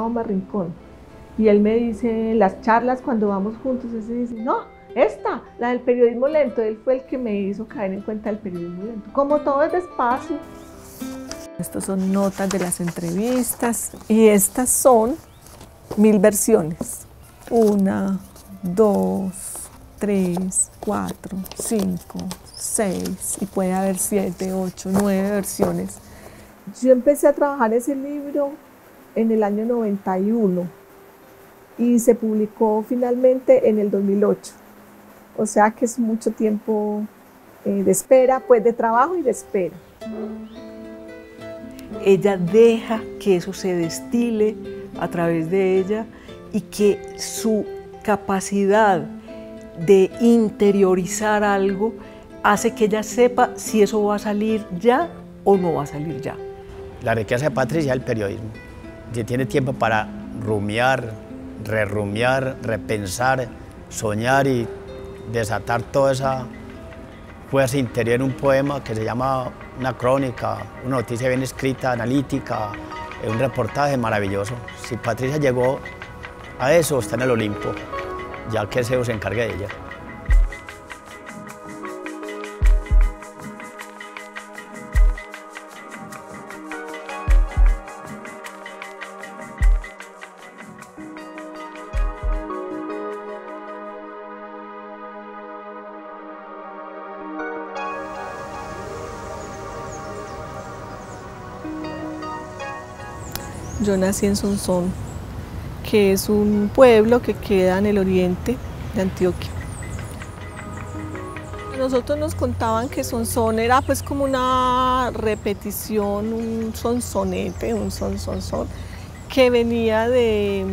llama Omar Rincón. Y él me dice, en las charlas cuando vamos juntos, él dice, no, esta, la del periodismo lento, él fue el que me hizo caer en cuenta del periodismo lento. Como todo es despacio. Estas son notas de las entrevistas y estas son 1000 versiones. 1, 2, 3, 4, 5, 6 y puede haber 7, 8, 9 versiones. Yo empecé a trabajar ese libro en el año 91 y se publicó finalmente en el 2008. O sea que es mucho tiempo de espera, pues de trabajo y de espera. Ella deja que eso se destile a través de ella y que su capacidad de interiorizar algo hace que ella sepa si eso va a salir ya o no va a salir ya. La riqueza de Patricia es el periodismo. Si tiene tiempo para rumiar, rerumiar, repensar, soñar y desatar toda esa fuerza interior en un poema que se llama una crónica, una noticia bien escrita, analítica, un reportaje maravilloso. Si Patricia llegó a eso, está en el Olimpo, ya que Zeus se encargue de ella. Yo nací en Sonsón, que es un pueblo que queda en el oriente de Antioquia. Nosotros nos contaban que Sonsón era pues como una repetición, un sonsonete, un son, que venía de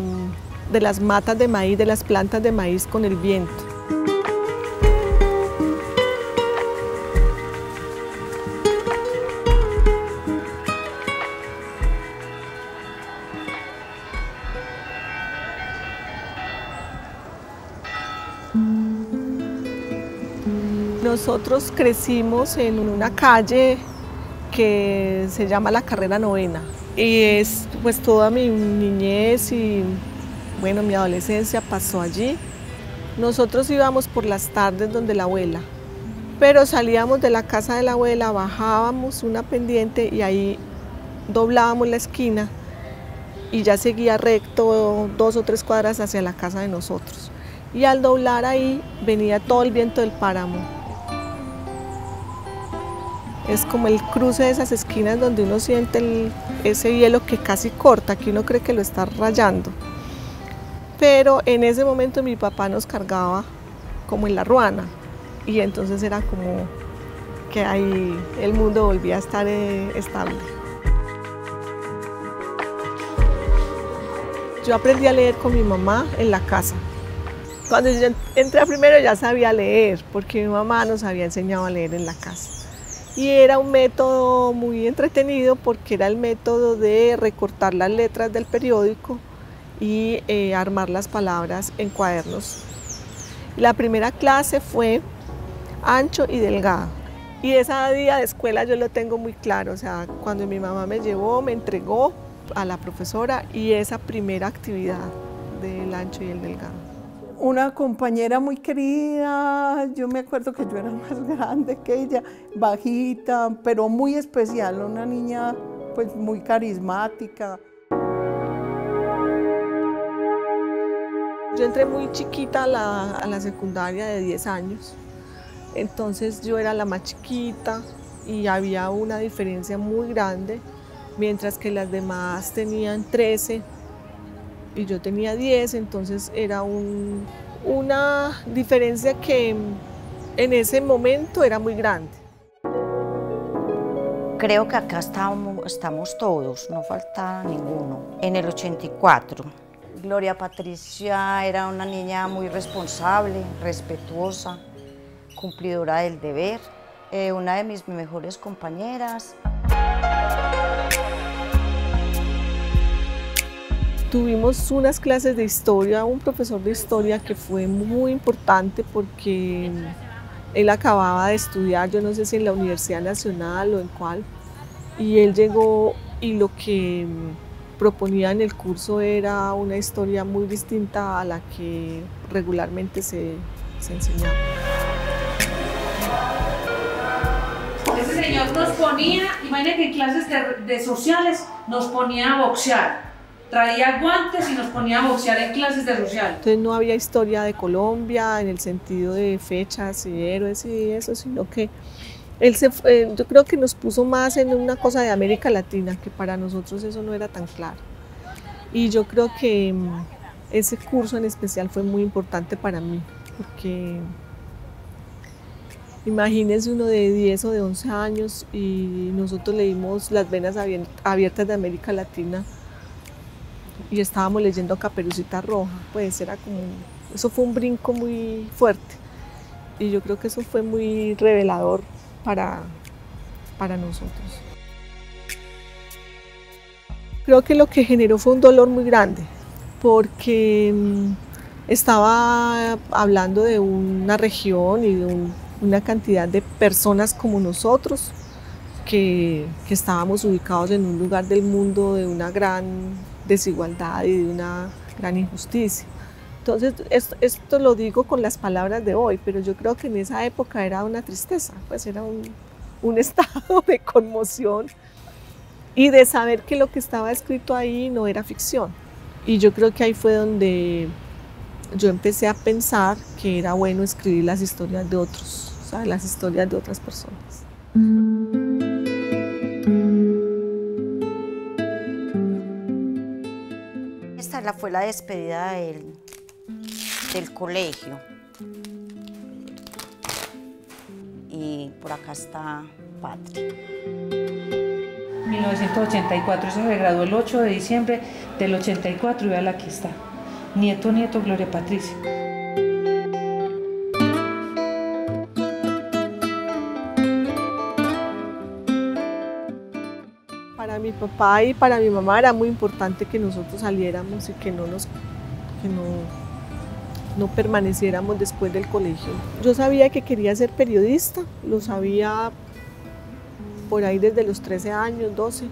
las matas de maíz, de las plantas de maíz con el viento. Nosotros crecimos en una calle que se llama la Carrera Novena y es pues toda mi niñez y bueno, mi adolescencia pasó allí. Nosotros íbamos por las tardes donde la abuela, pero salíamos de la casa de la abuela, bajábamos una pendiente y ahí doblábamos la esquina y ya seguía recto 2 o 3 cuadras hacia la casa de nosotros. Y al doblar ahí venía todo el viento del páramo. Es como el cruce de esas esquinas donde uno siente ese hielo que casi corta, que uno cree que lo está rayando. Pero en ese momento mi papá nos cargaba como en la ruana y entonces era como que ahí el mundo volvía a estar estable. Yo aprendí a leer con mi mamá en la casa. Cuando yo entré primero ya sabía leer porque mi mamá nos había enseñado a leer en la casa. Y era un método muy entretenido porque era el método de recortar las letras del periódico y armar las palabras en cuadernos. La primera clase fue ancho y delgado. Y ese día de escuela yo lo tengo muy claro, o sea, cuando mi mamá me llevó, me entregó a la profesora y esa primera actividad del ancho y el delgado. Una compañera muy querida, yo me acuerdo que yo era más grande que ella, bajita, pero muy especial, una niña pues muy carismática. Yo entré muy chiquita a la secundaria de 10 años, entonces yo era la más chiquita y había una diferencia muy grande, mientras que las demás tenían 13 y yo tenía 10, entonces era una diferencia que en ese momento era muy grande. Creo que acá estamos todos, no falta ninguno. En el 84, Gloria Patricia era una niña muy responsable, respetuosa, cumplidora del deber, una de mis mejores compañeras. Tuvimos unas clases de historia, un profesor de historia que fue muy importante porque él acababa de estudiar, yo no sé si en la Universidad Nacional o en cuál, y él llegó y lo que proponía en el curso era una historia muy distinta a la que regularmente se enseñaba. Ese señor nos ponía, imagínate que en clases de sociales nos ponía a boxear. Traía guantes y nos ponía a boxear en clases de social. Entonces no había historia de Colombia en el sentido de fechas y héroes y eso, sino que él yo creo que nos puso más en una cosa de América Latina, que para nosotros eso no era tan claro. Y yo creo que ese curso en especial fue muy importante para mí, porque imagínense uno de 10 o de 11 años y nosotros leímos Las venas abiertas de América Latina y estábamos leyendo Caperucita Roja, pues era como, eso fue un brinco muy fuerte y yo creo que eso fue muy revelador para nosotros. Creo que lo que generó fue un dolor muy grande, porque estaba hablando de una región y de una cantidad de personas como nosotros, que estábamos ubicados en un lugar del mundo de una gran desigualdad y de una gran injusticia. Entonces, esto lo digo con las palabras de hoy, pero yo creo que en esa época era una tristeza, pues era un estado de conmoción y de saber que lo que estaba escrito ahí no era ficción. Y yo creo que ahí fue donde yo empecé a pensar que era bueno escribir las historias de otros, o sea, las historias de otras personas. Esta fue la despedida del colegio. Y por acá está Patri. 1984, se graduó el 8 de diciembre del 84 y vean, aquí está. Nieto, Gloria Patricia. Para mi papá y para mi mamá era muy importante que nosotros saliéramos y que no permaneciéramos después del colegio. Yo sabía que quería ser periodista, lo sabía por ahí desde los 13 años, 12.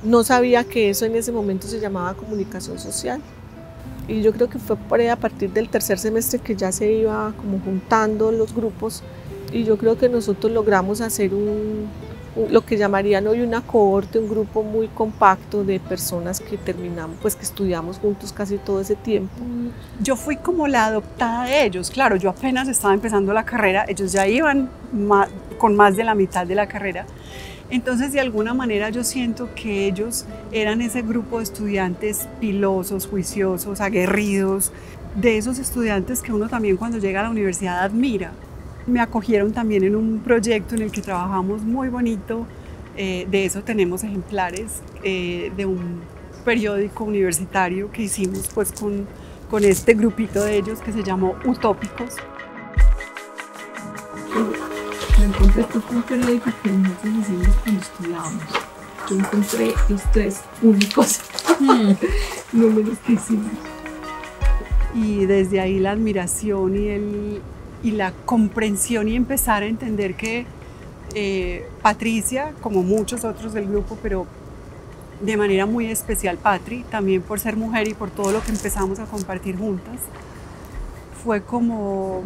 No sabía que eso en ese momento se llamaba comunicación social. Y yo creo que fue por ahí a partir del tercer semestre que ya se iba como juntando los grupos y yo creo que nosotros logramos hacer lo que llamarían hoy una cohorte, un grupo muy compacto de personas que terminamos, pues que estudiamos juntos casi todo ese tiempo. Yo fui como la adoptada de ellos, claro, yo apenas estaba empezando la carrera, ellos ya iban con más de la mitad de la carrera, entonces de alguna manera yo siento que ellos eran ese grupo de estudiantes pilosos, juiciosos, aguerridos, de esos estudiantes que uno también cuando llega a la universidad admira. Me acogieron también en un proyecto en el que trabajamos muy bonito, de eso tenemos ejemplares de un periódico universitario que hicimos pues con este grupito de ellos que se llamó Utópicos. Yo encontré esto fue un periódico que nosotros hicimos cuando estudiábamos. Yo encontré los 3 únicos números que hicimos. Y desde ahí la admiración y la comprensión y empezar a entender que Patricia, como muchos otros del grupo, pero de manera muy especial Patri, también por ser mujer y por todo lo que empezamos a compartir juntas, fue como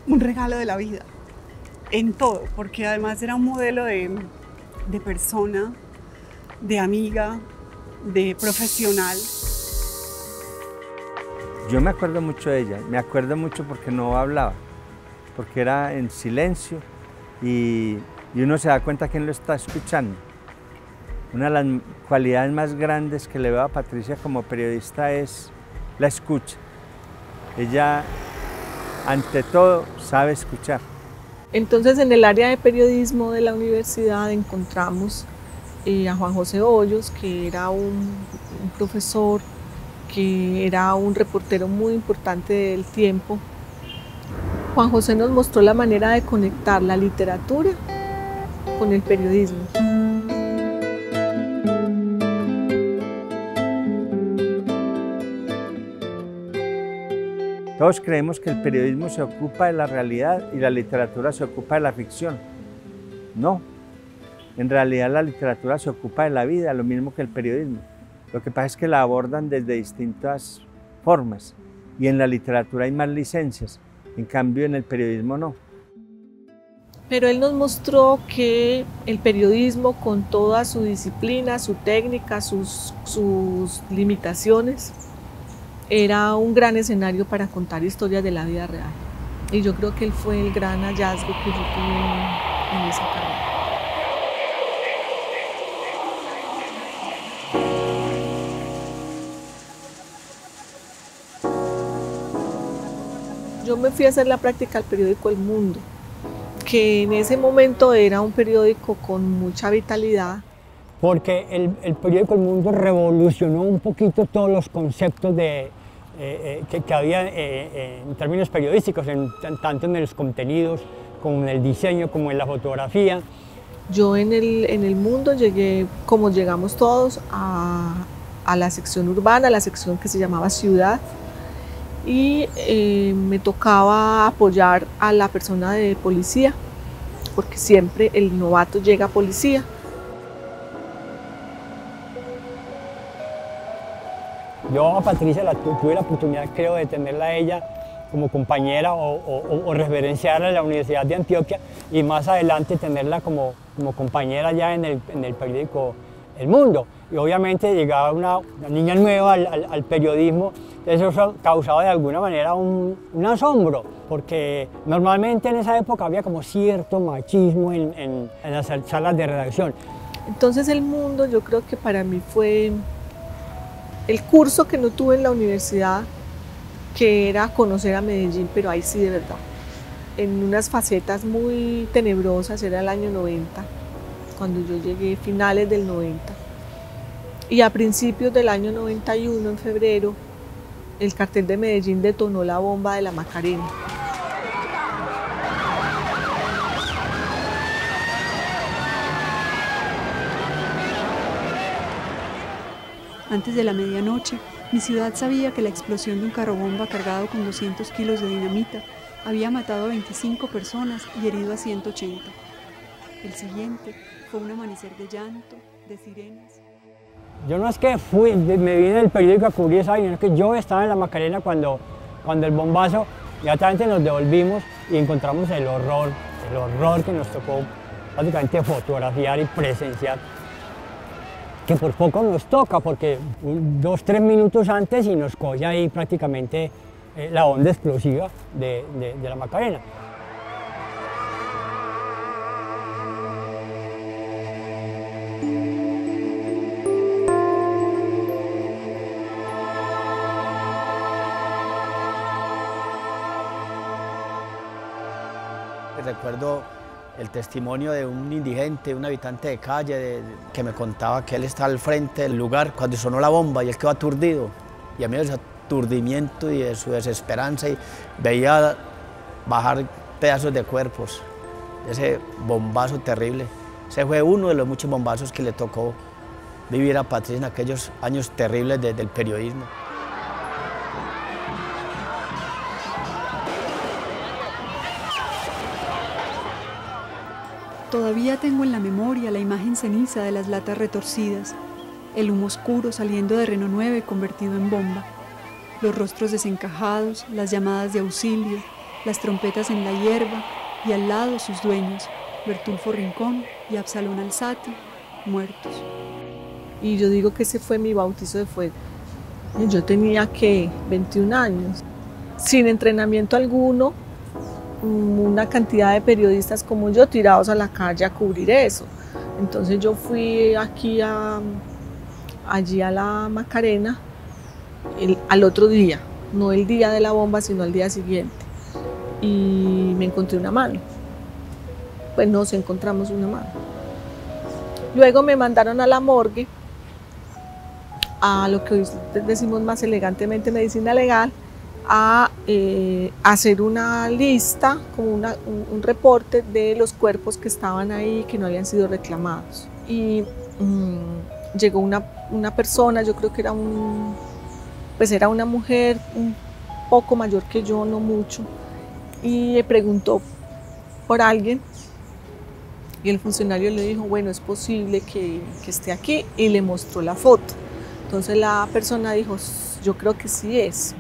un regalo de la vida, en todo, porque además era un modelo de persona, de amiga, de profesional. Yo me acuerdo mucho de ella, me acuerdo mucho porque no hablaba, porque era en silencio y uno se da cuenta quién lo está escuchando. Una de las cualidades más grandes que le veo a Patricia como periodista es la escucha. Ella, ante todo, sabe escuchar. Entonces, en el área de periodismo de la universidad encontramos a Juan José Hoyos, que era un profesor, que era un reportero muy importante del tiempo. Juan José nos mostró la manera de conectar la literatura con el periodismo. Todos creemos que el periodismo se ocupa de la realidad y la literatura se ocupa de la ficción. No, En realidad la literatura se ocupa de la vida, lo mismo que el periodismo. Lo que pasa es que la abordan desde distintas formas y en la literatura hay más licencias, en cambio en el periodismo no. Pero él nos mostró que el periodismo, con toda su disciplina, su técnica, sus limitaciones, era un gran escenario para contar historias de la vida real. Y yo creo que él fue el gran hallazgo que yo tuve en esa carrera. Yo me fui a hacer la práctica al periódico El Mundo, que en ese momento era un periódico con mucha vitalidad. Porque el periódico El Mundo revolucionó un poquito todos los conceptos que había en términos periodísticos, tanto en los contenidos, como en el diseño, como en la fotografía. Yo en el Mundo llegué, como llegamos todos, a la sección urbana, a la sección que se llamaba Ciudad, y me tocaba apoyar a la persona de policía, porque siempre el novato llega a policía. Yo a Patricia tuve la oportunidad, creo, de tenerla a ella como compañera o referenciarla en la Universidad de Antioquia y más adelante tenerla como compañera ya en el periódico El Mundo. Y obviamente llegaba una niña nueva al periodismo, eso causaba de alguna manera un asombro, porque normalmente en esa época había como cierto machismo en las salas de redacción. Entonces El Mundo, yo creo que para mí fue el curso que no tuve en la universidad, que era conocer a Medellín, pero ahí sí de verdad, en unas facetas muy tenebrosas. Era el año 90, cuando yo llegué, finales del 90. Y a principios del año 91, en febrero, el cartel de Medellín detonó la bomba de la Macarena. Antes de la medianoche, mi ciudad sabía que la explosión de un carrobomba cargado con 200 kilos de dinamita había matado a 25 personas y herido a 180. El siguiente fue un amanecer de llanto, de sirenas. Yo no es que me vine del periódico a cubrir esa vaina, es que yo estaba en la Macarena cuando el bombazo, inmediatamente nos devolvimos y encontramos el horror que nos tocó prácticamente fotografiar y presenciar, que por poco nos toca, porque 2-3 minutos antes y nos coge ahí prácticamente la onda explosiva de la Macarena. Recuerdo el testimonio de un indigente, un habitante de calle, que me contaba que él estaba al frente del lugar cuando sonó la bomba y él quedó aturdido. Y a mí ese aturdimiento y de su desesperanza, y veía bajar pedazos de cuerpos, ese bombazo terrible. Ese fue uno de los muchos bombazos que le tocó vivir a Patricia en aquellos años terribles del periodismo. Todavía tengo en la memoria la imagen ceniza de las latas retorcidas, el humo oscuro saliendo de Reno 9 convertido en bomba, los rostros desencajados, las llamadas de auxilio, las trompetas en la hierba y al lado sus dueños, Bertulfo Rincón y Absalón Alzati, muertos. Y yo digo que ese fue mi bautizo de fuego. Yo tenía, ¿qué?, 21 años, sin entrenamiento alguno, una cantidad de periodistas como yo tirados a la calle a cubrir eso. Entonces yo fui allí a la Macarena al otro día, no el día de la bomba, sino al día siguiente, y me encontré una mano. Pues nos encontramos una mano. Luego me mandaron a la morgue, a lo que hoy decimos más elegantemente medicina legal, a hacer una lista, como un reporte de los cuerpos que estaban ahí, que no habían sido reclamados. Y llegó una persona, yo creo que era era una mujer un poco mayor que yo, no mucho, y le preguntó por alguien, Y el funcionario le dijo, bueno, es posible que esté aquí, y le mostró la foto. Entonces la persona dijo, yo creo que sí es.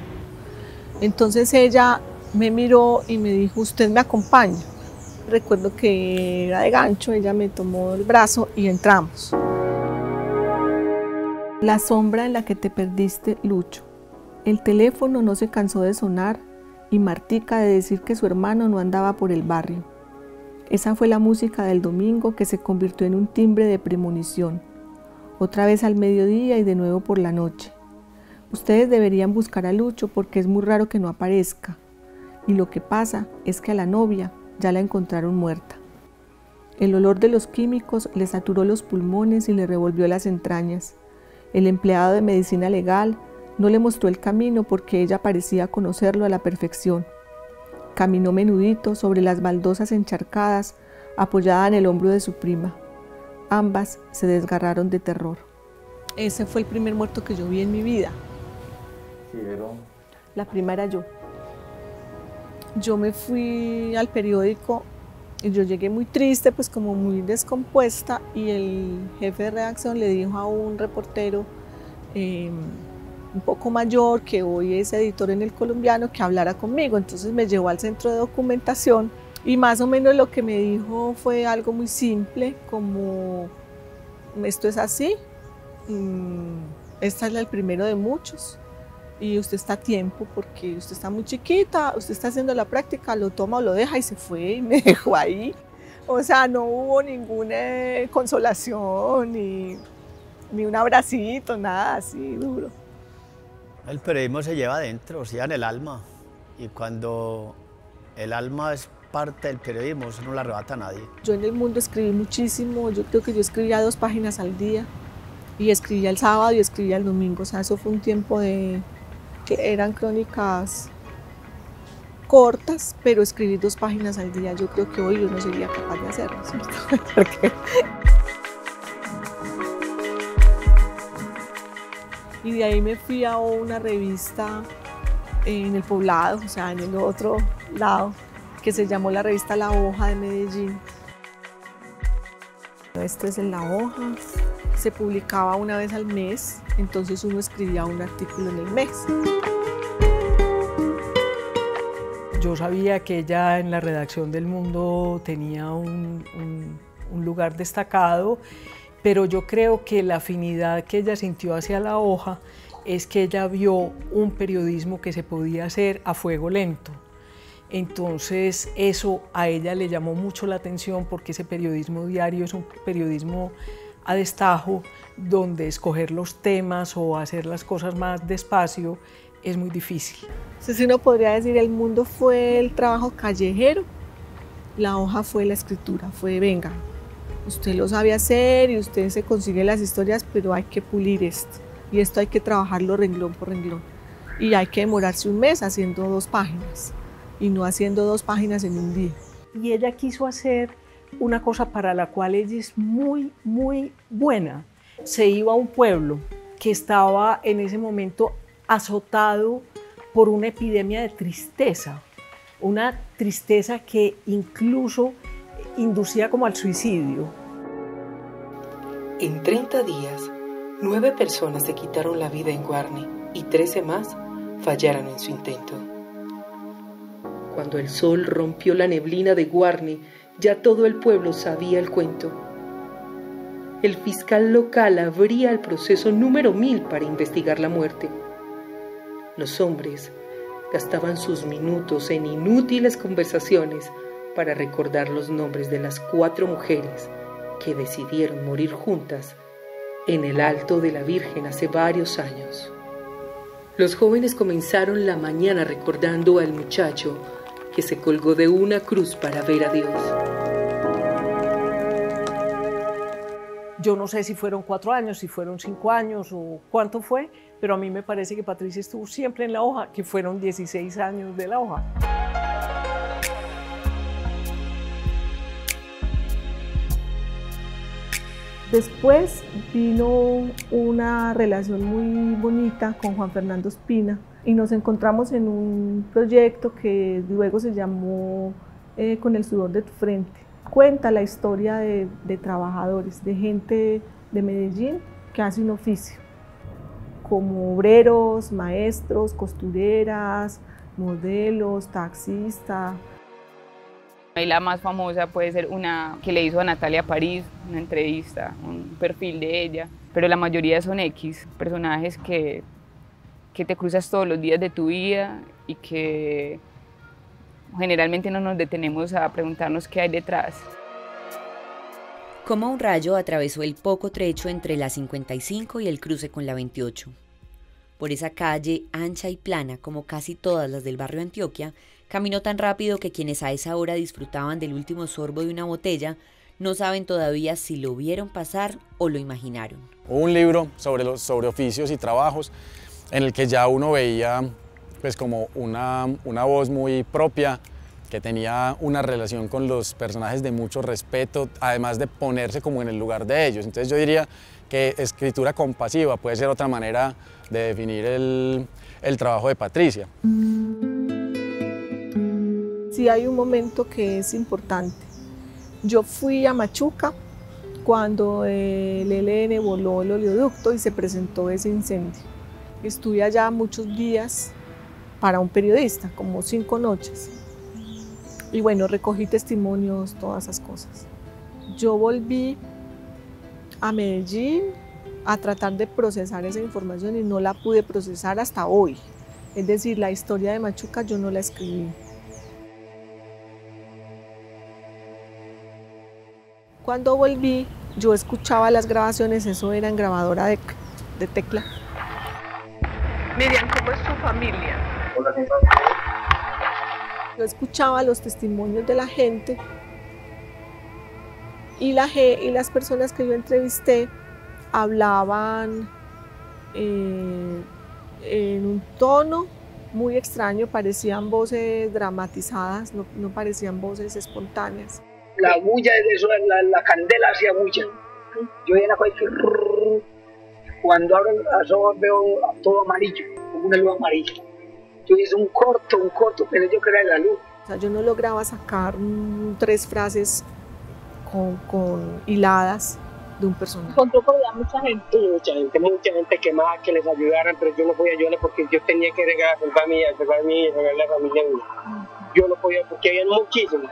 Entonces ella me miró y me dijo, usted me acompaña. Recuerdo que era de gancho, ella me tomó el brazo y entramos. La sombra en la que te perdiste, Lucho. El teléfono no se cansó de sonar y Martica de decir que su hermano no andaba por el barrio. Esa fue la música del domingo que se convirtió en un timbre de premonición. Otra vez al mediodía y de nuevo por la noche. Ustedes deberían buscar a Lucho porque es muy raro que no aparezca. Y lo que pasa es que a la novia ya la encontraron muerta. El olor de los químicos le saturó los pulmones y le revolvió las entrañas. El empleado de medicina legal no le mostró el camino porque ella parecía conocerlo a la perfección. Caminó menudito sobre las baldosas encharcadas, apoyada en el hombro de su prima. Ambas se desgarraron de terror. Ese fue el primer muerto que yo vi en mi vida. Sí, pero... La prima era yo. Yo me fui al periódico y yo llegué muy triste, pues como muy descompuesta, y el jefe de redacción le dijo a un reportero un poco mayor, que hoy es editor en El Colombiano, que hablara conmigo. Entonces me llevó al centro de documentación y más o menos lo que me dijo fue algo muy simple, como esto es así, esta es el primero de muchos y usted está a tiempo porque usted está muy chiquita, usted está haciendo la práctica, lo toma o lo deja, y se fue y me dejó ahí. O sea, no hubo ninguna consolación ni un abracito, nada así duro. El periodismo se lleva adentro, o sea, en el alma, y cuando el alma es parte del periodismo, eso no la arrebata a nadie. Yo en El Mundo escribí muchísimo, yo creo que yo escribía 2 páginas al día, y escribía el sábado y escribía el domingo. O sea, eso fue un tiempo que eran crónicas cortas, pero escribir 2 páginas al día, yo creo que hoy yo no sería capaz de hacerlo, ¿cierto? Porque... Y de ahí me fui a una revista en el Poblado, o sea, en el otro lado, que se llamó la revista La Hoja de Medellín. Esto es en La Hoja, se publicaba una vez al mes, entonces uno escribía un artículo en el mes. Yo sabía que ella en la redacción del Mundo tenía un lugar destacado, pero yo creo que la afinidad que ella sintió hacia La Hoja es que ella vio un periodismo que se podía hacer a fuego lento. Entonces eso a ella le llamó mucho la atención porque ese periodismo diario es un periodismo a destajo, donde escoger los temas o hacer las cosas más despacio es muy difícil. Entonces uno podría decir, El Mundo fue el trabajo callejero, La Hoja fue la escritura, fue venga. Usted lo sabe hacer y usted se consigue las historias, pero hay que pulir esto. Y esto hay que trabajarlo renglón por renglón. Y hay que demorarse un mes haciendo 2 páginas y no haciendo 2 páginas en un día. Y ella quiso hacer una cosa para la cual ella es muy, muy buena. Se iba a un pueblo que estaba en ese momento azotado por una epidemia de tristeza. Una tristeza que incluso inducía como al suicidio. En 30 días, 9 personas se quitaron la vida en Guarne y 13 más fallaron en su intento. Cuando el sol rompió la neblina de Guarne, ya todo el pueblo sabía el cuento. El fiscal local abría el proceso número 1000 para investigar la muerte. Los hombres gastaban sus minutos en inútiles conversaciones para recordar los nombres de las 4 mujeres que decidieron morir juntas en el Alto de la Virgen hace varios años. Los jóvenes comenzaron la mañana recordando al muchacho que se colgó de una cruz para ver a Dios. Yo no sé si fueron 4 años, si fueron 5 años o cuánto fue, pero a mí me parece que Patricia estuvo siempre en La Hoja, que fueron 16 años de La Hoja. Después vino una relación muy bonita con Juan Fernando Espina y nos encontramos en un proyecto que luego se llamó Con el sudor de tu frente. cuenta la historia de trabajadores, de gente de Medellín que hace un oficio, como obreros, maestros, costureras, modelos, taxistas. Y la más famosa puede ser una que le hizo a Natalia París, una entrevista, un perfil de ella, pero la mayoría son X, personajes que te cruzas todos los días de tu vida y que generalmente no nos detenemos a preguntarnos qué hay detrás. Como un rayo atravesó el poco trecho entre la 55 y el cruce con la 28. Por esa calle, ancha y plana como casi todas las del barrio Antioquia, caminó tan rápido que quienes a esa hora disfrutaban del último sorbo de una botella no saben todavía si lo vieron pasar o lo imaginaron. Hubo un libro sobre oficios y trabajos en el que ya uno veía pues, como una voz muy propia, que tenía una relación con los personajes de mucho respeto, además de ponerse como en el lugar de ellos. Entonces yo diría que escritura compasiva puede ser otra manera de definir el trabajo de Patricia. Sí hay un momento que es importante. Yo fui a Machuca cuando el ELN voló el oleoducto y se presentó ese incendio. Estuve allá muchos días para un periodista, como 5 noches. Y bueno, recogí testimonios, todas esas cosas. Yo volví a Medellín a tratar de procesar esa información y no la pude procesar hasta hoy. Es decir, la historia de Machuca yo no la escribí. Cuando volví, yo escuchaba las grabaciones, eso era en grabadora de tecla. Miriam, ¿cómo es tu familia? Hola, ¿qué tal? Yo escuchaba los testimonios de la gente y las personas que yo entrevisté hablaban en un tono muy extraño, parecían voces dramatizadas, no parecían voces espontáneas. La bulla de eso, la candela hacía bulla. Yo en la cuando abro los ojos veo todo amarillo, como una luz amarilla. Yo hice un corto, pero yo creo en la luz. O sea, yo no lograba sacar 3 frases con hiladas de un personaje. Encontró con mucha gente quemada que les ayudaran, pero yo no podía ayudarles porque yo tenía que regalar a la familia, regalar a la familia mía. Yo no podía porque había muchísimos.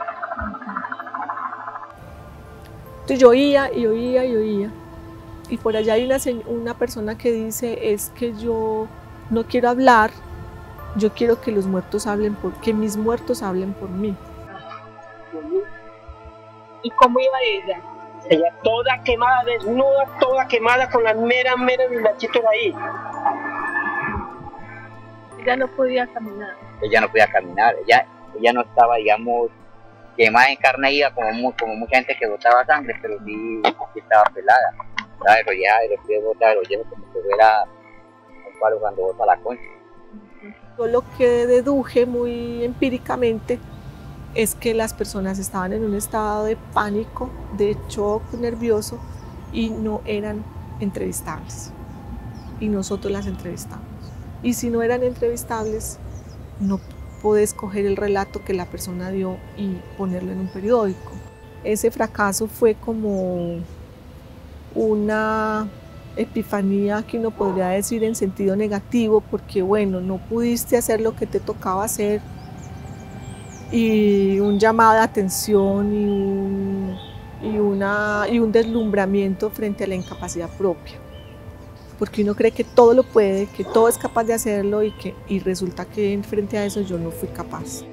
Entonces yo oía y oía y oía. Y por allá hay una persona que dice, es que yo no quiero hablar, yo quiero que los muertos hablen que mis muertos hablen por mí. ¿Y cómo iba ella? Ella toda quemada, desnuda, toda quemada, con las meras bilachitos ahí. Ella no podía caminar. Ella no podía caminar, ella no estaba, digamos, quemada en carne viva como mucha gente que botaba sangre, pero sí estaba pelada. Estaba enrollada de los pies, botada de los hielos, como si fuera un palo cuando bota la concha. Yo lo que deduje muy empíricamente es que las personas estaban en un estado de pánico, de shock nervioso y no eran entrevistables. Y nosotros las entrevistamos. Y si no eran entrevistables, no podés coger el relato que la persona dio y ponerlo en un periódico. Ese fracaso fue como una epifanía que uno podría decir en sentido negativo, porque bueno, no pudiste hacer lo que te tocaba hacer y un llamado de atención y un deslumbramiento frente a la incapacidad propia, porque uno cree que todo lo puede, que todo es capaz de hacerlo y resulta que frente a eso yo no fui capaz.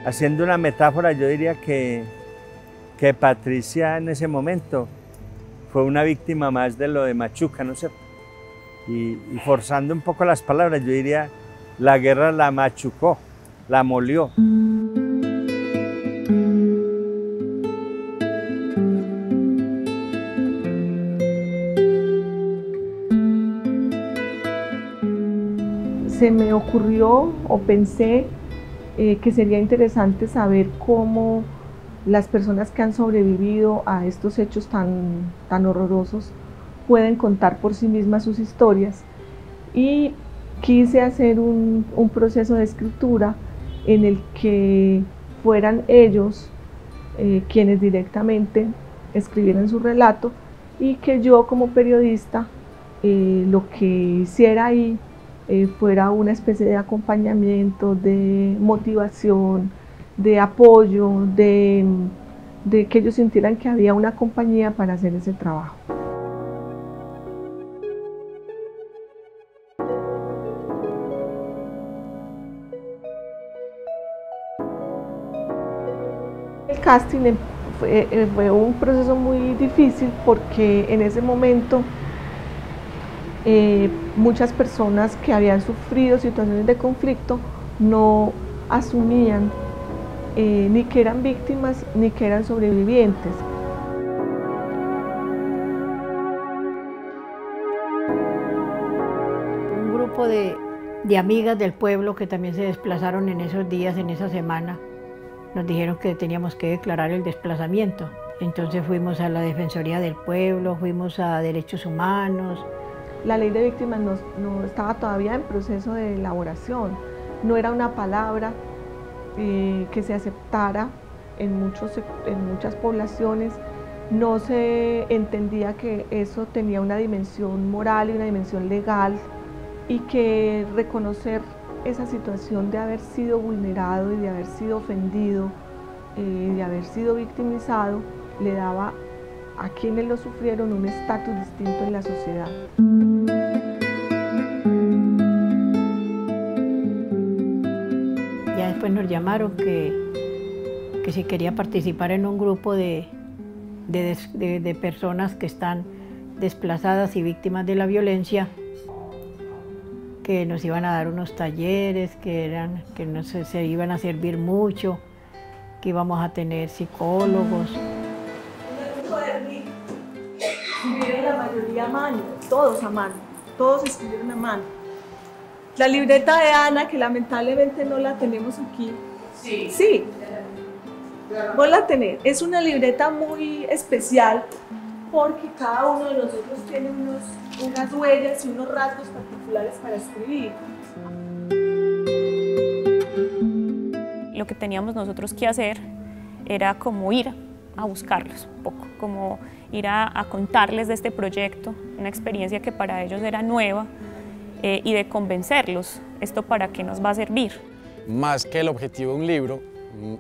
Haciendo una metáfora, yo diría que Patricia en ese momento fue una víctima más de lo de Machuca, ¿no es cierto? Y forzando un poco las palabras, yo diría, la guerra la machucó, la molió. Se me ocurrió o pensé que sería interesante saber cómo las personas que han sobrevivido a estos hechos tan horrorosos, pueden contar por sí mismas sus historias. Y quise hacer un proceso de escritura en el que fueran ellos quienes directamente escribieran su relato y que yo como periodista lo que hiciera ahí fuera una especie de acompañamiento, de motivación, de apoyo, de que ellos sintieran que había una compañía para hacer ese trabajo. El casting fue un proceso muy difícil porque en ese momento muchas personas que habían sufrido situaciones de conflicto no asumían ni que eran víctimas ni que eran sobrevivientes. Un grupo de amigas del pueblo que también se desplazaron en esos días, en esa semana, nos dijeron que teníamos que declarar el desplazamiento. Entonces fuimos a la Defensoría del Pueblo, fuimos a Derechos Humanos. La ley de víctimas no estaba todavía en proceso de elaboración, no era una palabra que se aceptara en muchas poblaciones, no se entendía que eso tenía una dimensión moral y una dimensión legal y que reconocer esa situación de haber sido vulnerado y de haber sido ofendido, de haber sido victimizado, le daba a quienes lo sufrieron un estatus distinto en la sociedad. Ya después nos llamaron que si quería participar en un grupo de personas que están desplazadas y víctimas de la violencia, que nos iban a dar unos talleres, que se iban a servir mucho, que íbamos a tener psicólogos. Escribieron la mayoría a mano, todos a mano, todos escribieron a mano. La libreta de Ana, que lamentablemente no la tenemos aquí. Sí. Sí. Vos la tenés. Es una libreta muy especial porque cada uno de nosotros tiene unas huellas y unos rasgos particulares para escribir. Lo que teníamos nosotros que hacer era como ir a buscarlos un poco, como ir a contarles de este proyecto, una experiencia que para ellos era nueva, y de convencerlos, esto para qué nos va a servir. Más que el objetivo de un libro,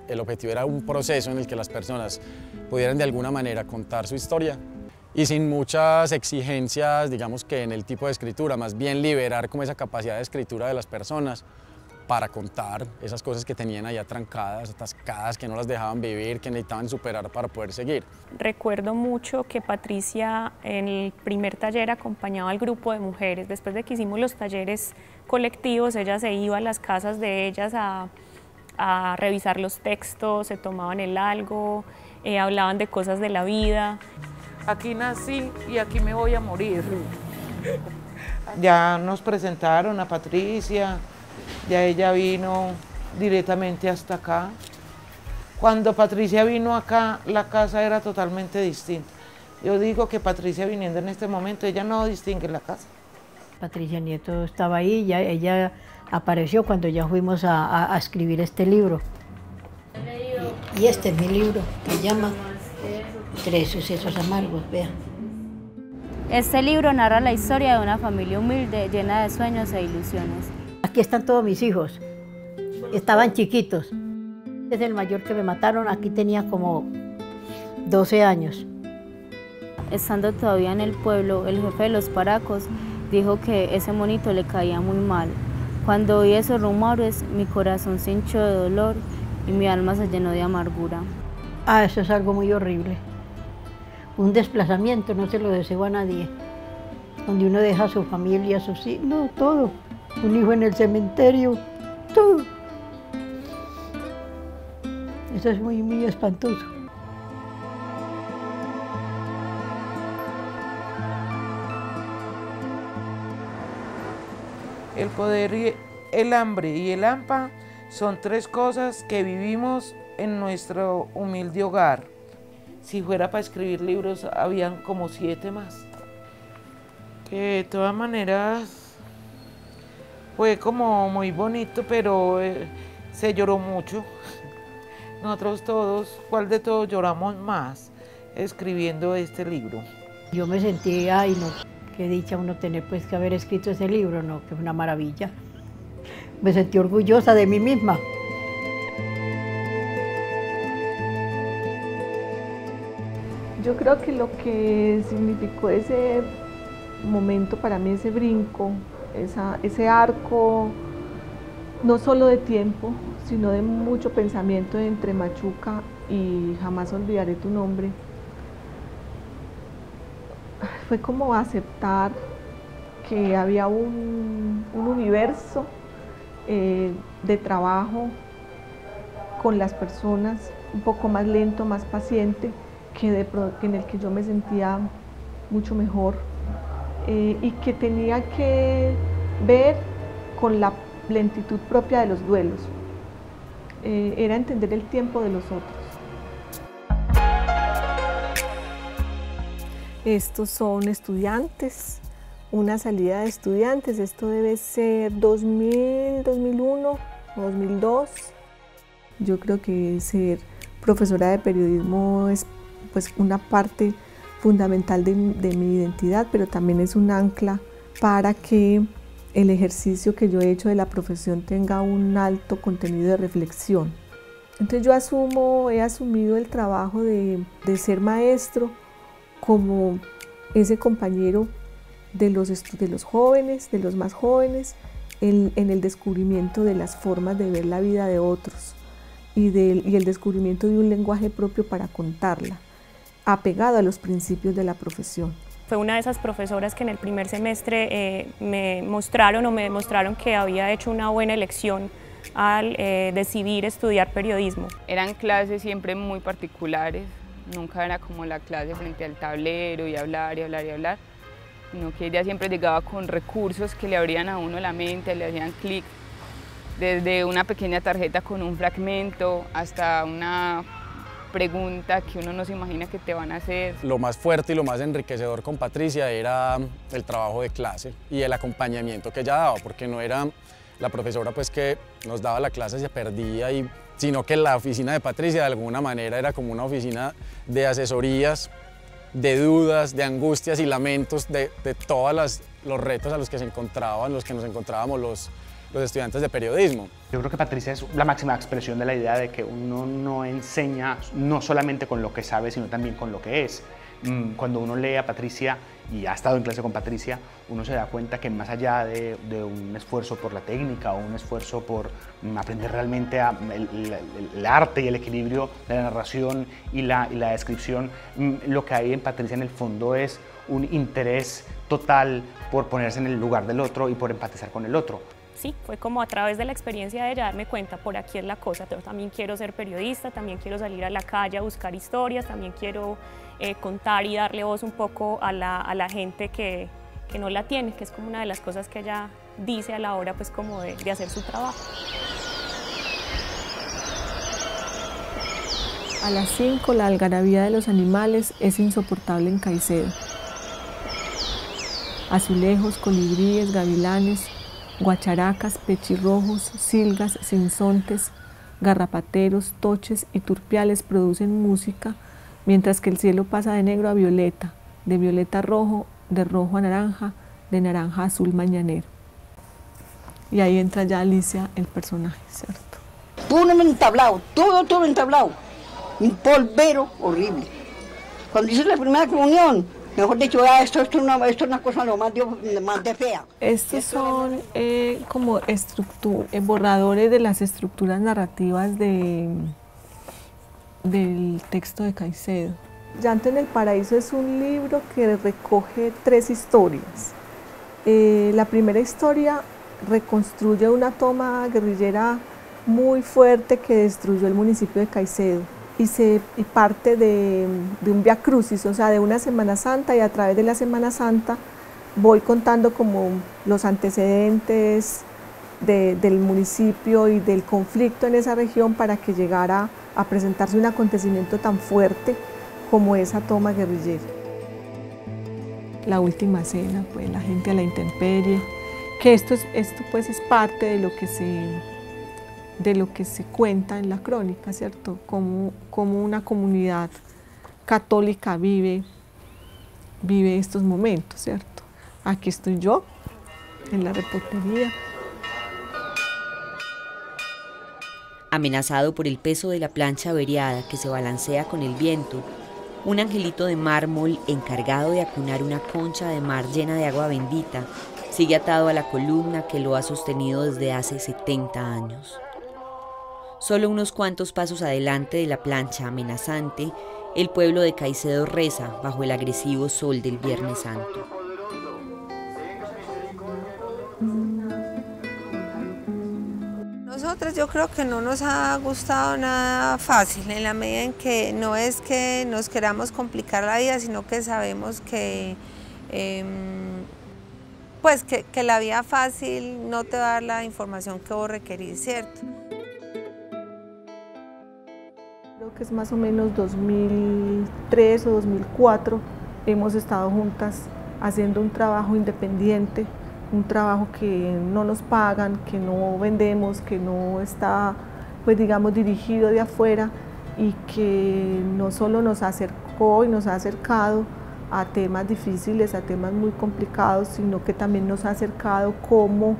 el objetivo era un proceso en el que las personas pudieran de alguna manera contar su historia y sin muchas exigencias, digamos que en el tipo de escritura, más bien liberar como esa capacidad de escritura de las personas para contar esas cosas que tenían allá trancadas, atascadas, que no las dejaban vivir, que necesitaban superar para poder seguir. Recuerdo mucho que Patricia en el primer taller acompañaba al grupo de mujeres. Después de que hicimos los talleres colectivos, ella se iba a las casas de ellas a revisar los textos, se tomaban el algo, hablaban de cosas de la vida. Aquí nací y aquí me voy a morir. Ya nos presentaron a Patricia, ya ella vino directamente hasta acá. Cuando Patricia vino acá, la casa era totalmente distinta. Yo digo que Patricia viniendo en este momento, ella no distingue la casa. Patricia Nieto estaba ahí, ella apareció cuando ya fuimos a escribir este libro. Y este es mi libro, que se llama 3 sucesos amargos, vea. Este libro narra la historia de una familia humilde, llena de sueños e ilusiones. Aquí están todos mis hijos, estaban chiquitos. Es el mayor que me mataron, aquí tenía como 12 años. Estando todavía en el pueblo, el jefe de los paracos dijo que ese monito le caía muy mal. Cuando oí esos rumores, mi corazón se hinchó de dolor y mi alma se llenó de amargura. Eso es algo muy horrible. Un desplazamiento, no se lo deseo a nadie. Donde uno deja a su familia, a sus hijos, no, todo. Un hijo en el cementerio, todo. Eso es muy, muy espantoso. El poder, el hambre y el hampa son 3 cosas que vivimos en nuestro humilde hogar. Si fuera para escribir libros, habían como 7 más. Que de todas maneras fue como muy bonito, pero se lloró mucho. Nosotros todos, ¿cuál de todos lloramos más escribiendo este libro? Yo me sentí, ay no, qué dicha uno tener pues que haber escrito ese libro, no, que es una maravilla. Me sentí orgullosa de mí misma. Yo creo que lo que significó ese momento para mí, ese brinco, ese arco, no solo de tiempo, sino de mucho pensamiento entre Machuca y Jamás olvidaré tu nombre, fue como aceptar que había un universo de trabajo con las personas un poco más lento, más paciente, que en el que yo me sentía mucho mejor y que tenía que ver con la lentitud propia de los duelos. Era entender el tiempo de los otros. Estos son estudiantes, una salida de estudiantes, esto debe ser 2000, 2001, 2002. Yo creo que ser profesora de periodismo es pues una parte fundamental de mi identidad, pero también es un ancla para que el ejercicio que yo he hecho de la profesión tenga un alto contenido de reflexión. Entonces yo he asumido el trabajo de ser maestro como ese compañero de los jóvenes, de los más jóvenes, en el descubrimiento de las formas de ver la vida de otros y el descubrimiento de un lenguaje propio para contarla, apegado a los principios de la profesión. Fue una de esas profesoras que en el primer semestre me demostraron que había hecho una buena elección al decidir estudiar periodismo. Eran clases siempre muy particulares, nunca era como la clase frente al tablero y hablar y hablar y hablar, sino que ella siempre llegaba con recursos que le abrían a uno la mente, le hacían clic, desde una pequeña tarjeta con un fragmento hasta una pregunta que uno no se imagina que te van a hacer. Lo más fuerte y lo más enriquecedor con Patricia era el trabajo de clase y el acompañamiento que ella daba, porque no era la profesora pues que nos daba la clase y se perdía, sino que la oficina de Patricia de alguna manera era como una oficina de asesorías, de dudas, de angustias y lamentos de todos los retos a los que nos encontrábamos los estudiantes de periodismo. Yo creo que Patricia es la máxima expresión de la idea de que uno no enseña no solamente con lo que sabe, sino también con lo que es. Cuando uno lee a Patricia y ha estado en clase con Patricia, uno se da cuenta que más allá de un esfuerzo por la técnica o un esfuerzo por aprender realmente el arte y el equilibrio de la narración y la descripción, lo que hay en Patricia en el fondo es un interés total por ponerse en el lugar del otro y por empatizar con el otro. Sí, fue como a través de la experiencia de ella darme cuenta, por aquí es la cosa, pero también quiero ser periodista, también quiero salir a la calle a buscar historias, también quiero contar y darle voz un poco a la gente que no la tiene, que es como una de las cosas que ella dice a la hora pues como de hacer su trabajo. A las 5 la algarabía de los animales es insoportable en Caicedo. Azulejos, colibríes, gavilanes, guacharacas, pechirrojos, silgas, sinsontes, garrapateros, toches y turpiales producen música, mientras que el cielo pasa de negro a violeta, de violeta a rojo, de rojo a naranja, de naranja a azul mañanero. Y ahí entra ya Alicia, el personaje, ¿cierto? Todo entablado, todo entablado, un polvero horrible. Cuando hice la primera comunión, mejor dicho, esto es una cosa lo más de fea. Estos son como borradores de las estructuras narrativas del texto de Caicedo. Llanto en el Paraíso es un libro que recoge 3 historias. La primera historia reconstruye una toma guerrillera muy fuerte que destruyó el municipio de Caicedo. Y parte de un Vía Crucis, o sea, de una Semana Santa, y a través de la Semana Santa voy contando como los antecedentes del municipio y del conflicto en esa región para que llegara a presentarse un acontecimiento tan fuerte como esa toma guerrillera. la última cena, pues la gente a la intemperie, que esto pues es parte de lo que se cuenta en la crónica, ¿cierto? Como una comunidad católica vive estos momentos, ¿cierto? Aquí estoy yo, en la repostería. Amenazado por el peso de la plancha averiada que se balancea con el viento, un angelito de mármol encargado de acunar una concha de mar llena de agua bendita sigue atado a la columna que lo ha sostenido desde hace 70 años. Solo unos cuantos pasos adelante de la plancha amenazante, el pueblo de Caicedo reza bajo el agresivo sol del Viernes Santo. Nosotros yo creo que no nos ha gustado nada fácil, en la medida en que no es que nos queramos complicar la vida, sino que sabemos que, que la vida fácil no te va a dar la información que vos requerís, ¿cierto? Creo que es más o menos 2003 o 2004, hemos estado juntas haciendo un trabajo independiente, un trabajo que no nos pagan, que no vendemos, que no está, pues digamos, dirigido de afuera y que no solo nos acercó y nos ha acercado a temas difíciles, a temas muy complicados, sino que también nos ha acercado como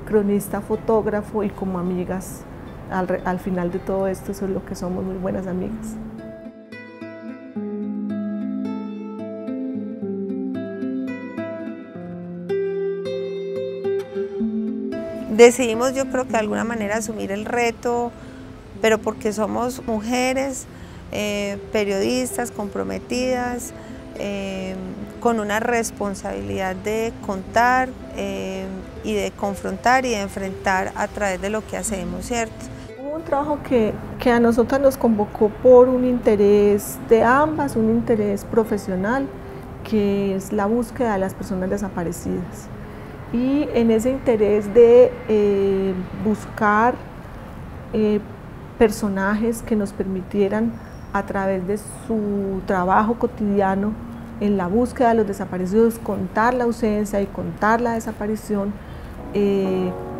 cronista, fotógrafo y como amigas. Al final de todo esto, eso es lo que somos, muy buenas amigas. Decidimos, yo creo que de alguna manera asumir el reto, pero porque somos mujeres, periodistas comprometidas, con una responsabilidad de contar y de confrontar y de enfrentar a través de lo que hacemos, ¿cierto? Hubo un trabajo que a nosotras nos convocó por un interés de ambas, un interés profesional, que es la búsqueda de las personas desaparecidas. Y en ese interés de buscar personajes que nos permitieran, a través de su trabajo cotidiano en la búsqueda de los desaparecidos, contar la ausencia y contar la desaparición,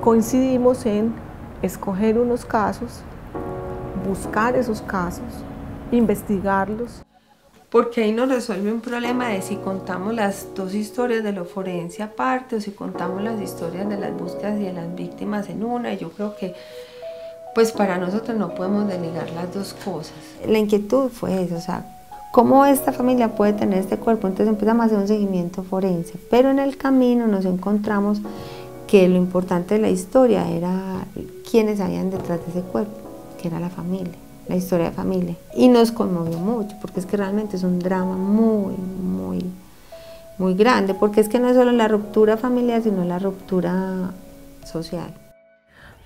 coincidimos en escoger unos casos, buscar esos casos, investigarlos. Porque ahí nos resuelve un problema de si contamos las dos historias de lo forense aparte o si contamos las historias de las búsquedas y de las víctimas en una. Y yo creo que pues para nosotros no podemos delegar las dos cosas. La inquietud fue eso, o sea, ¿cómo esta familia puede tener este cuerpo? Entonces empezamos a hacer un seguimiento forense, pero en el camino nos encontramos que lo importante de la historia era quiénes habían detrás de ese cuerpo, que era la familia. La historia de familia, y nos conmovió mucho porque es que realmente es un drama muy grande, porque es que no es solo la ruptura familiar, sino la ruptura social.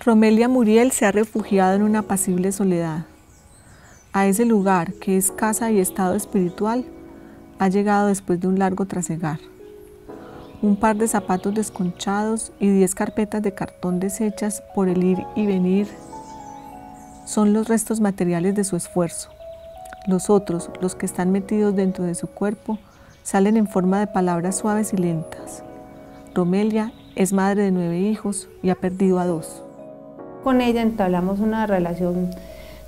Romelia Muriel se ha refugiado en una apacible soledad. A ese lugar, que es casa y estado espiritual, ha llegado después de un largo trasegar. Un par de zapatos desconchados y 10 carpetas de cartón deshechas por el ir y venir son los restos materiales de su esfuerzo. Los otros, los que están metidos dentro de su cuerpo, salen en forma de palabras suaves y lentas. Romelia es madre de 9 hijos y ha perdido a 2. Con ella entablamos una relación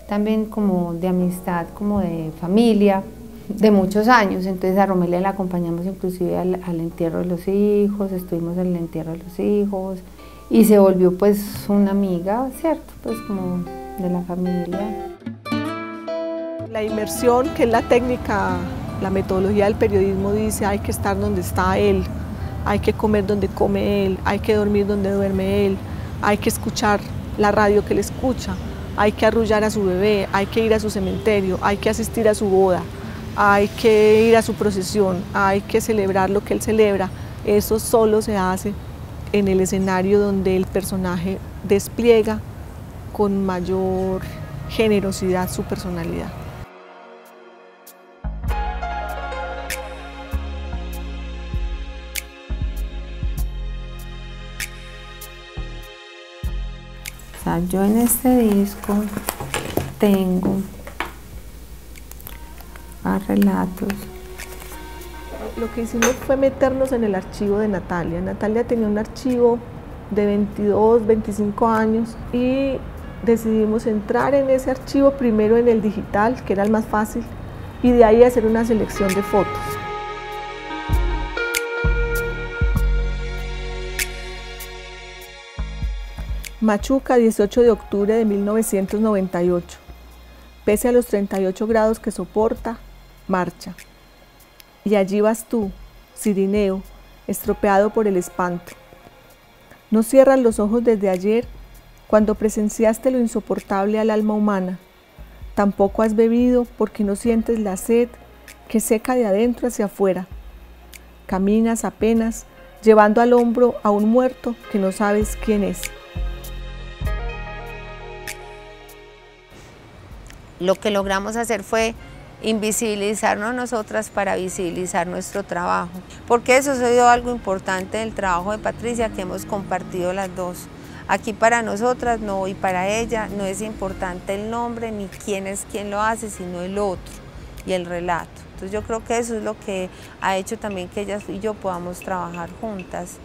también como de amistad, como de familia, de muchos años. Entonces a Romelia la acompañamos inclusive al entierro de los hijos, estuvimos en el entierro de los hijos y se volvió pues una amiga, ¿cierto? Pues como de la familia. La inmersión, que es la técnica, la metodología del periodismo, dice hay que estar donde está él, hay que comer donde come él, hay que dormir donde duerme él, hay que escuchar la radio que él escucha, hay que arrullar a su bebé, hay que ir a su cementerio, hay que asistir a su boda, hay que ir a su procesión, hay que celebrar lo que él celebra. Eso solo se hace en el escenario donde el personaje despliega con mayor generosidad su personalidad. O sea, yo en este disco tengo relatos lo que hicimos fue meternos en el archivo de Natalia. Natalia tenía un archivo de 22, 25 años y decidimos entrar en ese archivo primero en el digital, que era el más fácil, y de ahí hacer una selección de fotos. Machuca, 18 de octubre de 1998. Pese a los 38 grados que soporta, marcha. Y allí vas tú, Cirineo, estropeado por el espanto. No cierras los ojos desde ayer, cuando presenciaste lo insoportable al alma humana. Tampoco has bebido porque no sientes la sed que seca de adentro hacia afuera. Caminas apenas, llevando al hombro a un muerto que no sabes quién es. Lo que logramos hacer fue invisibilizarnos nosotras para visibilizar nuestro trabajo, porque eso ha sido algo importante del trabajo de Patricia, que hemos compartido las dos. Aquí para nosotras no, y para ella no es importante el nombre ni quién es quien lo hace, sino el otro y el relato. Entonces yo creo que eso es lo que ha hecho también que ella y yo podamos trabajar juntas.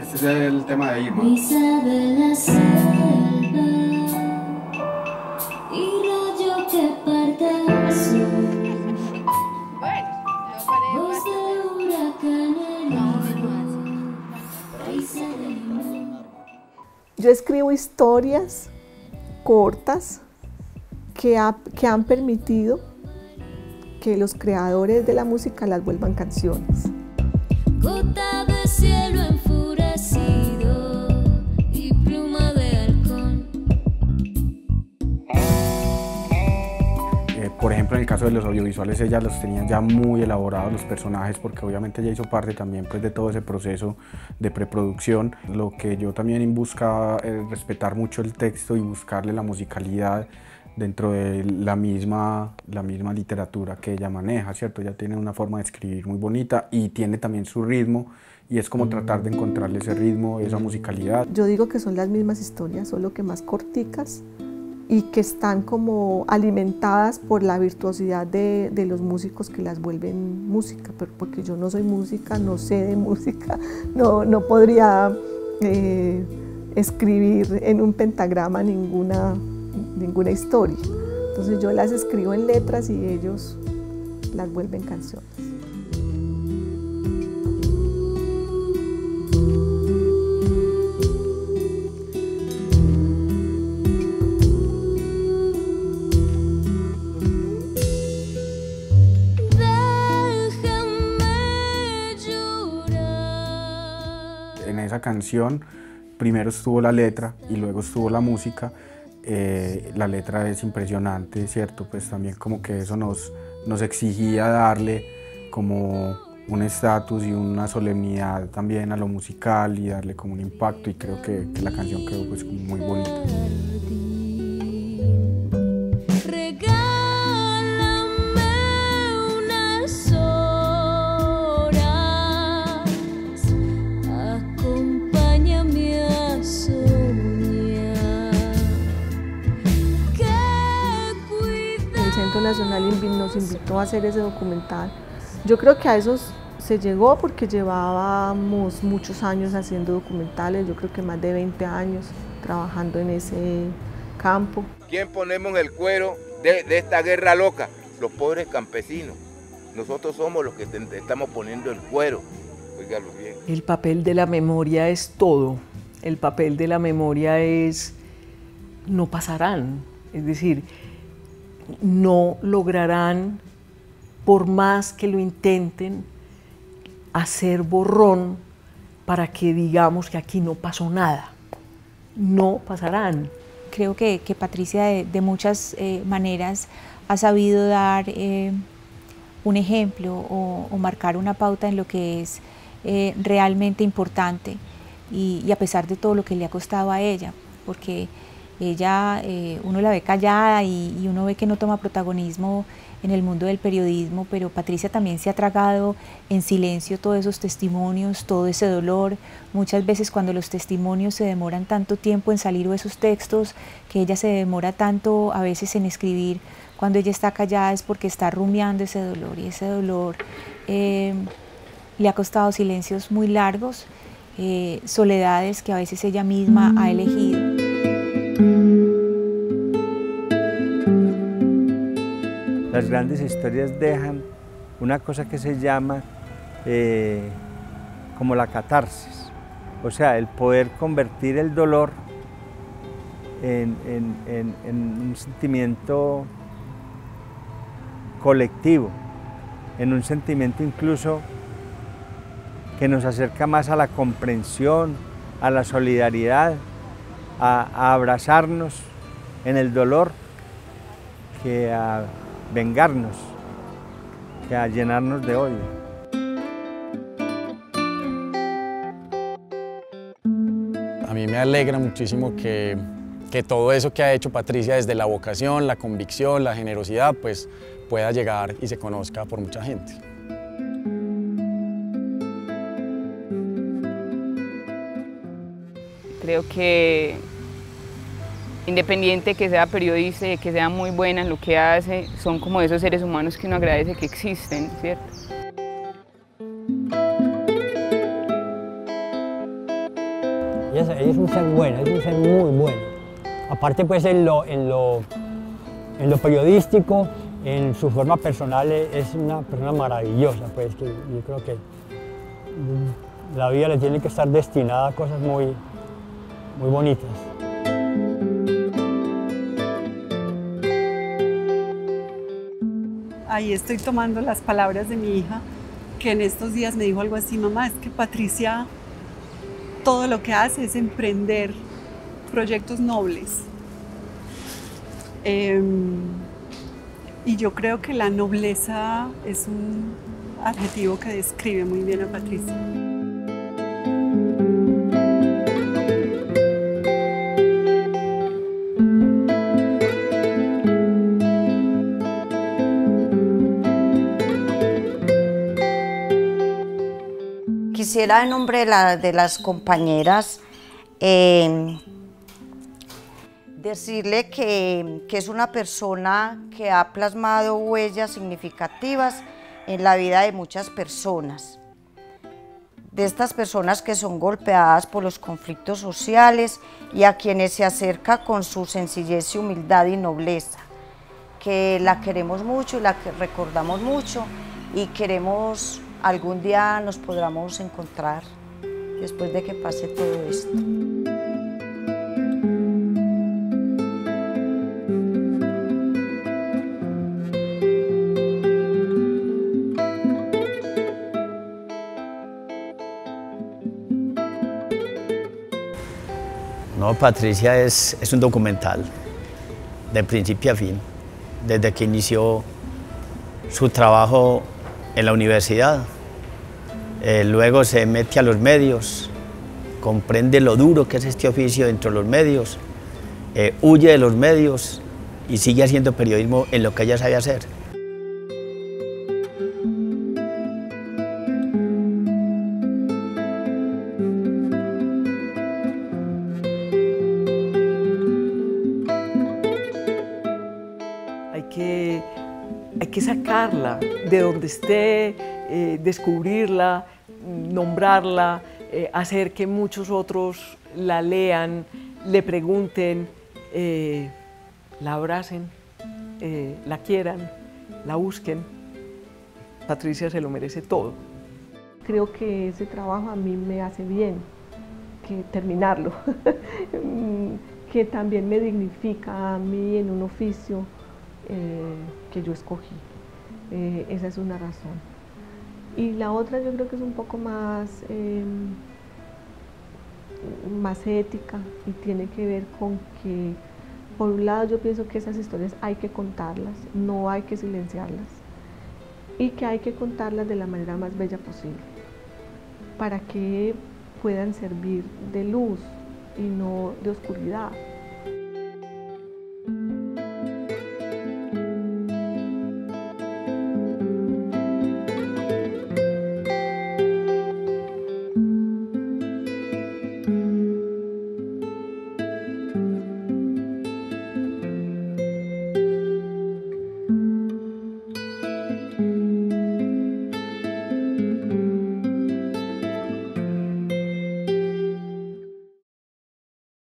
Este es el tema de Irma. Yo escribo historias cortas que han permitido que los creadores de la música las vuelvan canciones. Gota de cielo enfurecido y pluma de halcón. Por ejemplo, en el caso de los audiovisuales, ella los tenía ya muy elaborados los personajes, porque obviamente ella hizo parte también pues, de todo ese proceso de preproducción. Lo que yo también buscaba es respetar mucho el texto y buscarle la musicalidad dentro de la misma literatura que ella maneja, ¿cierto? Ella tiene una forma de escribir muy bonita y tiene también su ritmo, y es como tratar de encontrarle ese ritmo, esa musicalidad. Yo digo que son las mismas historias, solo que más corticas, y que están como alimentadas por la virtuosidad de los músicos que las vuelven música, pero porque yo no soy música, no sé de música, no podría escribir en un pentagrama ninguna historia. Entonces yo las escribo en letras y ellos las vuelven canciones. En esa canción primero estuvo la letra y luego estuvo la música. La letra es impresionante, ¿cierto? Pues también como que eso nos exigía darle como un estatus y una solemnidad también a lo musical y darle como un impacto, y creo que la canción quedó pues como muy bonita. Nacional nos invitó a hacer ese documental. Yo creo que a eso se llegó porque llevábamos muchos años haciendo documentales, yo creo que más de 20 años trabajando en ese campo. ¿Quién ponemos en el cuero de esta guerra loca? Los pobres campesinos. Nosotros somos los que estamos poniendo el cuero. Óigalo bien. El papel de la memoria es todo. El papel de la memoria es no pasarán, es decir, no lograrán, por más que lo intenten, hacer borrón para que digamos que aquí no pasó nada. No pasarán. Creo que Patricia de muchas maneras ha sabido dar un ejemplo o marcar una pauta en lo que es realmente importante, y a pesar de todo lo que le ha costado a ella, porque Ella, uno la ve callada y uno ve que no toma protagonismo en el mundo del periodismo, pero Patricia también se ha tragado en silencio todos esos testimonios, todo ese dolor. Muchas veces cuando los testimonios se demoran tanto tiempo en salir, o esos textos que ella se demora tanto a veces en escribir, cuando ella está callada es porque está rumiando ese dolor, y ese dolor le ha costado silencios muy largos, soledades que a veces ella misma ha elegido. Las grandes historias dejan una cosa que se llama como la catarsis, o sea, el poder convertir el dolor en un sentimiento colectivo, en un sentimiento incluso que nos acerca más a la comprensión, a la solidaridad, a abrazarnos en el dolor, que a vengarnos, que a llenarnos de odio. A mí me alegra muchísimo que todo eso que ha hecho Patricia desde la vocación, la convicción, la generosidad, pues pueda llegar y se conozca por mucha gente. Creo que independiente que sea periodista y que sea muy buena en lo que hace, son como esos seres humanos que uno agradece que existen, ¿cierto? Ella es un ser bueno, es un ser muy bueno. Aparte pues en lo periodístico, en su forma personal es una persona maravillosa, pues que yo creo que la vida le tiene que estar destinada a cosas muy bonitas. Ahí estoy tomando las palabras de mi hija, que en estos días me dijo algo así: mamá, es que Patricia todo lo que hace es emprender proyectos nobles. Y yo creo que la nobleza es un adjetivo que describe muy bien a Patricia. Quisiera, en nombre de las compañeras, decirle que es una persona que ha plasmado huellas significativas en la vida de muchas personas. De estas personas que son golpeadas por los conflictos sociales y a quienes se acerca con su sencillez y humildad y nobleza. Que la queremos mucho y la que recordamos mucho, y queremos algún día nos podamos encontrar después de que pase todo esto. No, Patricia es un documental de principio a fin, desde que inició su trabajo en la universidad. Luego se mete a los medios, comprende lo duro que es este oficio dentro de los medios, huye de los medios y sigue haciendo periodismo en lo que ella sabe hacer. Hay que sacarla de donde esté, descubrirla, nombrarla, hacer que muchos otros la lean, le pregunten, la abracen, la quieran, la busquen. Patricia se lo merece todo. Creo que ese trabajo a mí me hace bien que terminarlo, que también me dignifica a mí en un oficio que yo escogí. Esa es una razón. Y la otra yo creo que es un poco más ética, y tiene que ver con que, por un lado, yo pienso que esas historias hay que contarlas, no hay que silenciarlas, y que hay que contarlas de la manera más bella posible, para que puedan servir de luz y no de oscuridad.